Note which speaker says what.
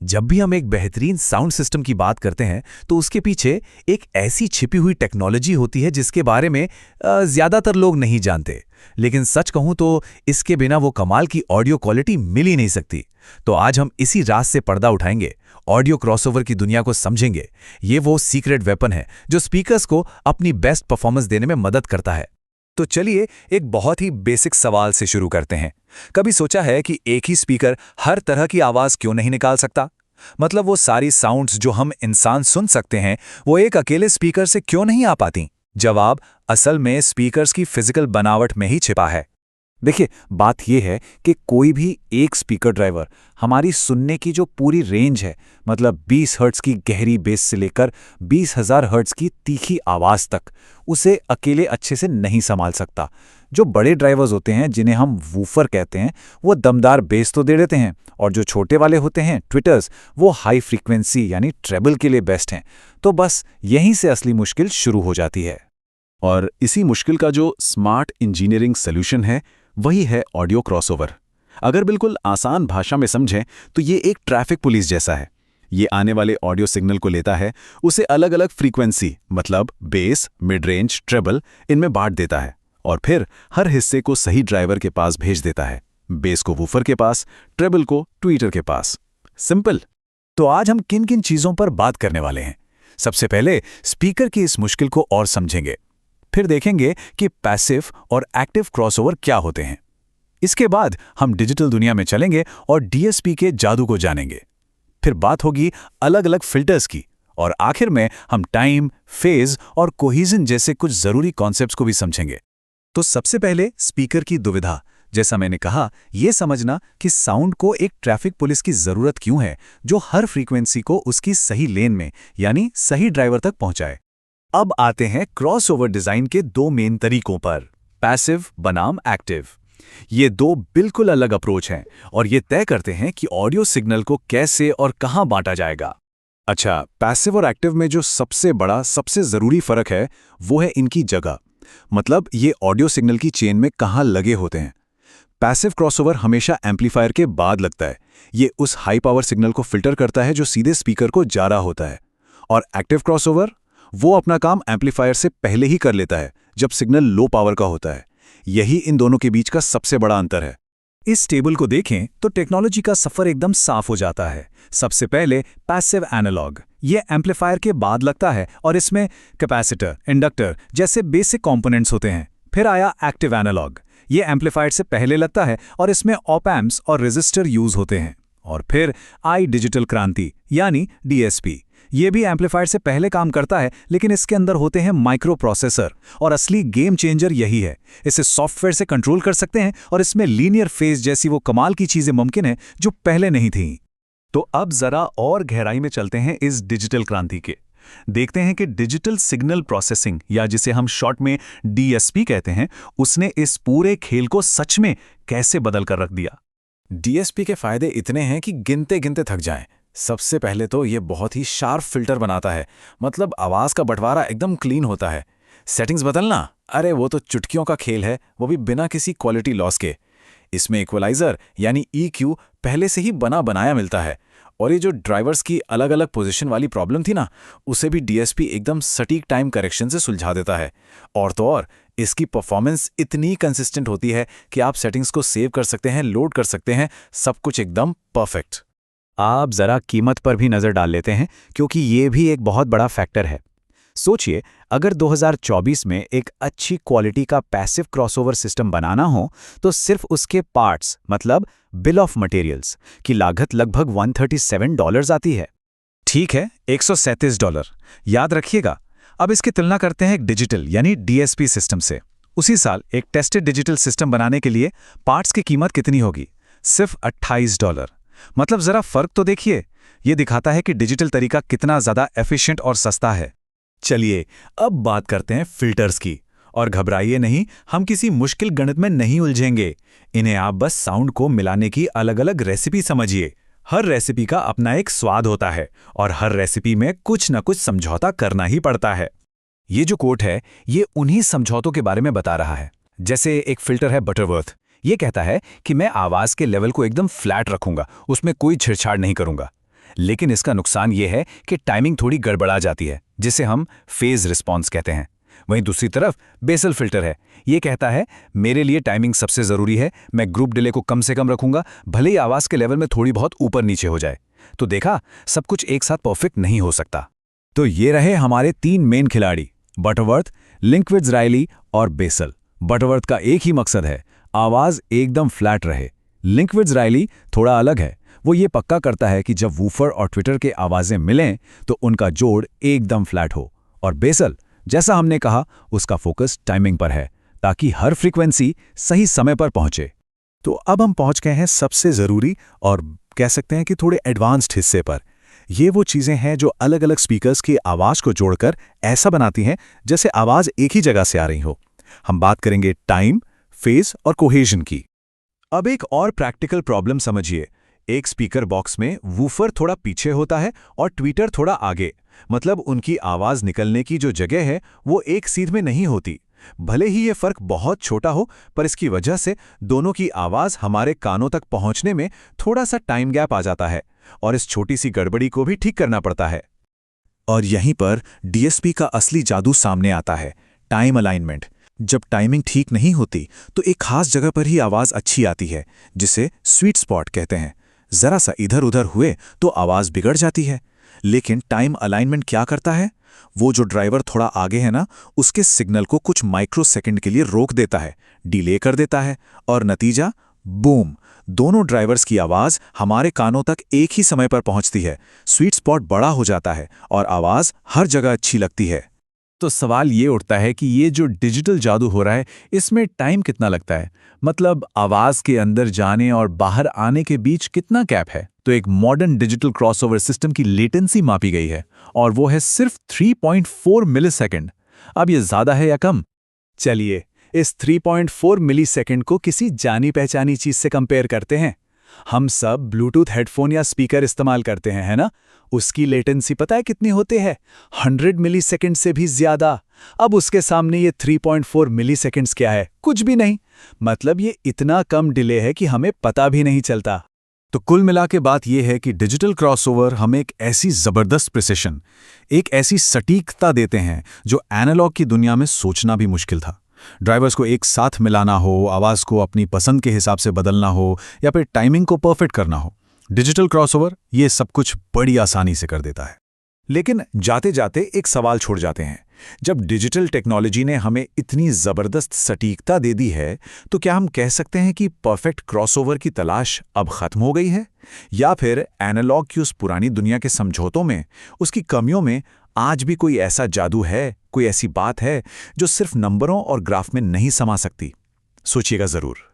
Speaker 1: जब भी हम एक बेहतरीन साउंड सिस्टम की बात करते हैं तो उसके पीछे एक ऐसी छिपी हुई टेक्नोलॉजी होती है जिसके बारे में ज़्यादातर लोग नहीं जानते। लेकिन सच कहूं तो इसके बिना वो कमाल की ऑडियो क्वालिटी मिल ही नहीं सकती। तो आज हम इसी राज से पर्दा उठाएंगे, ऑडियो क्रॉसओवर की दुनिया को समझेंगे। ये वो सीक्रेट वेपन है जो स्पीकर्स को अपनी बेस्ट परफॉर्मेंस देने में मदद करता है।
Speaker 2: तो चलिए एक बहुत ही बेसिक सवाल से शुरू करते हैं। कभी सोचा है कि एक ही स्पीकर हर तरह की आवाज क्यों नहीं निकाल सकता? मतलब वो सारी साउंड्स जो हम इंसान सुन सकते हैं वो एक अकेले स्पीकर से क्यों नहीं आ पाती? जवाब असल में स्पीकर्स की फिजिकल बनावट में ही छिपा है। देखिए, बात यह है कि कोई भी एक स्पीकर ड्राइवर हमारी सुनने की जो पूरी रेंज है, मतलब 20 हर्ट्ज की गहरी बेस से लेकर 20,000 हर्ट्ज की तीखी आवाज़ तक, उसे अकेले अच्छे से नहीं संभाल सकता। जो बड़े ड्राइवर्स होते हैं, जिन्हें हम वूफर कहते हैं, वो दमदार बेस तो दे देते हैं, और जो छोटे वाले होते हैं, ट्विटर्स, वो हाई फ्रीक्वेंसी यानी ट्रेबल के लिए बेस्ट हैं। तो बस यहीं से असली मुश्किल शुरू हो जाती है।
Speaker 3: और इसी मुश्किल का जो स्मार्ट इंजीनियरिंग सोल्यूशन है वही है ऑडियो क्रॉसओवर। अगर बिल्कुल आसान भाषा में समझें तो ये एक ट्रैफिक पुलिस जैसा है। ये आने वाले ऑडियो सिग्नल को लेता है, उसे अलग अलग फ्रीक्वेंसी मतलब बेस, मिड रेंज, ट्रेबल इनमें बांट देता है और फिर हर हिस्से को सही ड्राइवर के पास भेज देता है। बेस को वूफर के पास, ट्रेबल को ट्वीटर के पास। सिंपल।
Speaker 2: तो आज हम किन किन चीज़ों पर बात करने वाले हैं? सबसे पहले स्पीकर की इस मुश्किल को और समझेंगे। फिर देखेंगे कि पैसिव और एक्टिव क्रॉसओवर क्या होते हैं। इसके बाद हम डिजिटल दुनिया में चलेंगे और डीएसपी के जादू को जानेंगे। फिर बात होगी अलग अलग फिल्टर्स की, और आखिर में हम टाइम, फेज और कोहिजन जैसे कुछ जरूरी कॉन्सेप्ट्स को भी समझेंगे। तो सबसे पहले स्पीकर की दुविधा। जैसा मैंने कहा, यह समझना कि साउंड को एक ट्रैफिक पुलिस की जरूरत क्यों है, जो हर फ्रीक्वेंसी को उसकी सही लेन में यानी सही ड्राइवर तक पहुंचाए। अब आते हैं क्रॉसओवर डिजाइन के दो मेन तरीकों पर, पैसिव बनाम एक्टिव। ये दो बिल्कुल अलग अप्रोच हैं और ये तय करते हैं कि ऑडियो सिग्नल को कैसे और कहां बांटा जाएगा।
Speaker 3: अच्छा, पैसिव और एक्टिव में जो सबसे बड़ा, सबसे जरूरी फर्क है वो है इनकी जगह। मतलब ये ऑडियो सिग्नल की चेन में कहां लगे होते हैं। पैसिव क्रॉसओवर हमेशा एम्पलीफायर के बाद लगता है। ये उस हाई पावर सिग्नल को फिल्टर करता है जो सीधे स्पीकर को जा रहा होता है। और एक्टिव क्रॉसओवर वो अपना काम एम्पलीफायर से पहले ही कर लेता है, जब सिग्नल लो पावर का होता है। यही इन दोनों के बीच का सबसे बड़ा अंतर है।
Speaker 2: इस टेबल को देखें तो टेक्नोलॉजी का सफर एकदम साफ हो जाता है। सबसे पहले पैसिव एनालॉग, ये एम्पलीफायर के बाद लगता है और इसमें कैपेसिटर, इंडक्टर जैसे बेसिक कंपोनेंट्स होते हैं। फिर आया एक्टिव एनालॉग, ये एम्पलीफायर से पहले लगता है और इसमें ऑप एम्प्स और रेजिस्टर यूज होते हैं। और फिर आई डिजिटल क्रांति यानी डीएसपी, ये भी एम्पलीफायर से पहले काम करता है, लेकिन इसके अंदर होते हैं माइक्रो प्रोसेसर, और असली गेम चेंजर यही है। इसे सॉफ्टवेयर से कंट्रोल कर सकते हैं और इसमें लीनियर फेज जैसी वो कमाल की चीजें मुमकिन है जो पहले नहीं थीं। तो अब जरा और गहराई में चलते हैं इस डिजिटल क्रांति के। देखते हैं कि डिजिटल सिग्नल प्रोसेसिंग, या जिसे हम शॉर्ट में डीएसपी कहते हैं, उसने इस पूरे खेल को सच में कैसे बदल कर रख दिया।
Speaker 3: डीएसपी के फायदे इतने हैं कि गिनते गिनते थक जाएं। सबसे पहले तो ये बहुत ही शार्प फिल्टर बनाता है, मतलब आवाज का बंटवारा एकदम क्लीन होता है। सेटिंग्स बदलना, अरे वो तो चुटकियों का खेल है, वो भी बिना किसी क्वालिटी लॉस के। इसमें इक्वलाइजर यानी EQ पहले से ही बना बनाया मिलता है। और ये जो ड्राइवर्स की अलग अलग पोजीशन वाली प्रॉब्लम थी ना, उसे भी डीएसपी एकदम सटीक टाइम करेक्शन से सुलझा देता है। और तो और इसकी परफॉर्मेंस इतनी कंसिस्टेंट होती है कि आप सेटिंग्स को सेव कर सकते हैं, लोड कर सकते हैं, सब कुछ एकदम परफेक्ट।
Speaker 2: आप जरा कीमत पर भी नजर डाल लेते हैं, क्योंकि ये भी एक बहुत बड़ा फैक्टर है। सोचिए, अगर 2024 में एक अच्छी क्वालिटी का पैसिव क्रॉसओवर सिस्टम बनाना हो तो सिर्फ उसके पार्ट्स मतलब बिल ऑफ मटेरियल्स की लागत लगभग $137 आती है। ठीक है, $137। याद रखिएगा। अब इसकी तुलना करते हैं एक डिजिटल यानी डीएसपी सिस्टम से। उसी साल एक टेस्टेड डिजिटल सिस्टम बनाने के लिए पार्ट्स की कीमत कितनी होगी? सिर्फ $28। मतलब जरा फर्क तो देखिए। यह दिखाता है कि डिजिटल तरीका कितना ज्यादा एफिशिएंट और सस्ता है। चलिए अब बात करते हैं फिल्टर्स की। और घबराइए नहीं, हम किसी मुश्किल गणित में नहीं उलझेंगे। इन्हें आप बस साउंड को मिलाने की अलग अलग रेसिपी समझिए। हर रेसिपी का अपना एक स्वाद होता है और हर रेसिपी में कुछ न कुछ समझौता करना ही पड़ता है। ये जो कोट है, ये उन्हीं समझौतों के बारे में बता रहा है। जैसे एक फिल्टर है बटरवर्थ, ये कहता है कि मैं आवाज के लेवल को एकदम फ्लैट रखूंगा, उसमें कोई छेड़छाड़ नहीं करूंगा। लेकिन इसका नुकसान ये है कि टाइमिंग थोड़ी गड़बड़ा जाती है, जिसे हम फेज रिस्पॉन्स कहते हैं। वहीं दूसरी तरफ बेसल फिल्टर है। ये कहता है मेरे लिए टाइमिंग सबसे ज़रूरी है, मैं ग्रुप डिले को कम से कम रखूंगा, भले ही आवाज़ के लेवल में थोड़ी बहुत ऊपर नीचे हो जाए। तो देखा, सब कुछ एक साथ परफेक्ट नहीं हो सकता। तो ये रहे हमारे 3 मेन खिलाड़ी, बटरवर्थ, लिंकविट्ज़ रायली और बेसल। बटरवर्थ का एक ही मकसद है, आवाज़ एकदम फ्लैट रहे। लिंकविट्ज़ रायली थोड़ा अलग है, वो ये पक्का करता है कि जब वूफर और ट्विटर के आवाज़ें मिलें तो उनका जोड़ एकदम फ्लैट हो। और बेसल, जैसा हमने कहा, उसका फोकस टाइमिंग पर है, ताकि हर फ्रीक्वेंसी सही समय पर पहुंचे।
Speaker 3: तो अब हम पहुंच गए हैं सबसे ज़रूरी और कह सकते हैं कि थोड़े एडवांस्ड हिस्से पर। ये वो चीज़ें हैं जो अलग अलग स्पीकर्स की आवाज़ को जोड़कर ऐसा बनाती हैं जैसे आवाज़ एक ही जगह से आ रही हो। हम बात करेंगे टाइम, फेज और कोहेजन की।
Speaker 1: अब एक और प्रैक्टिकल प्रॉब्लम समझिए। एक स्पीकर बॉक्स में वूफर थोड़ा पीछे होता है और ट्विटर थोड़ा आगे, मतलब उनकी आवाज़ निकलने की जो जगह है वो एक सीध में नहीं होती। भले ही ये फर्क बहुत छोटा हो, पर इसकी वजह से दोनों की आवाज़ हमारे कानों तक पहुंचने में थोड़ा सा टाइम गैप आ जाता है, और इस छोटी सी गड़बड़ी को भी ठीक करना पड़ता है।
Speaker 3: और यहीं पर डीएसपी का असली जादू सामने आता है, टाइम अलाइनमेंट। जब टाइमिंग ठीक नहीं होती तो एक खास जगह पर ही आवाज़ अच्छी आती है, जिसे स्वीट स्पॉट कहते हैं। ज़रा सा इधर उधर हुए तो आवाज़ बिगड़ जाती है। लेकिन टाइम अलाइनमेंट क्या करता है? वो जो ड्राइवर थोड़ा आगे है ना, उसके सिग्नल को कुछ माइक्रो सेकंड के लिए रोक देता है, डिले कर देता है, और नतीजा बूम, दोनों ड्राइवर्स की आवाज़ हमारे कानों तक एक ही समय पर पहुंचती है। स्वीट स्पॉट बड़ा हो जाता है और आवाज़ हर जगह अच्छी लगती है।
Speaker 1: तो सवाल ये उठता है कि ये जो डिजिटल जादू हो रहा है, इसमें टाइम कितना लगता है? मतलब आवाज़ के अंदर जाने और बाहर आने के बीच कितना गैप है? तो एक मॉडर्न डिजिटल क्रॉसओवर सिस्टम की लेटेंसी मापी गई है, और वो है सिर्फ 3.4 मिलीसेकंड। अब ये ज़्यादा है या कम? चलिए, इस 3.4 मिलीसेकंड को किसी जानी पहचानी चीज़ से कंपेयर करते हैं। हम सब ब्लूटूथ हेडफोन या स्पीकर इस्तेमाल करते हैं, है ना? उसकी लेटेंसी पता है कितनी होती है? 100 मिलीसेकंड से भी ज़्यादा। अब उसके सामने ये 3.4 मिलीसेकंड्स क्या है? कुछ भी नहीं। मतलब ये इतना कम डिले है कि हमें पता भी नहीं चलता।
Speaker 3: तो कुल मिला के बात यह है कि डिजिटल क्रॉसओवर हमें एक ऐसी ज़बरदस्त प्रिसिशन, एक ऐसी सटीकता देते हैं जो एनालॉग की दुनिया में सोचना भी मुश्किल था। ड्राइवर्स को एक साथ मिलाना हो, आवाज़ को अपनी पसंद के हिसाब से बदलना हो, या फिर टाइमिंग को परफेक्ट करना हो, डिजिटल क्रॉसओवर ये सब कुछ बड़ी आसानी से कर देता है।
Speaker 1: लेकिन जाते जाते एक सवाल छोड़ जाते हैं। जब डिजिटल टेक्नोलॉजी ने हमें इतनी ज़बरदस्त सटीकता दे दी है, तो क्या हम कह सकते हैं कि परफेक्ट क्रॉसओवर की तलाश अब ख़त्म हो गई है? या फिर एनालॉग की उस पुरानी दुनिया के समझौतों में, उसकी कमियों में आज भी कोई ऐसा जादू है, कोई ऐसी बात है जो सिर्फ नंबरों और ग्राफ में नहीं समा सकती? सोचिएगा ज़रूर।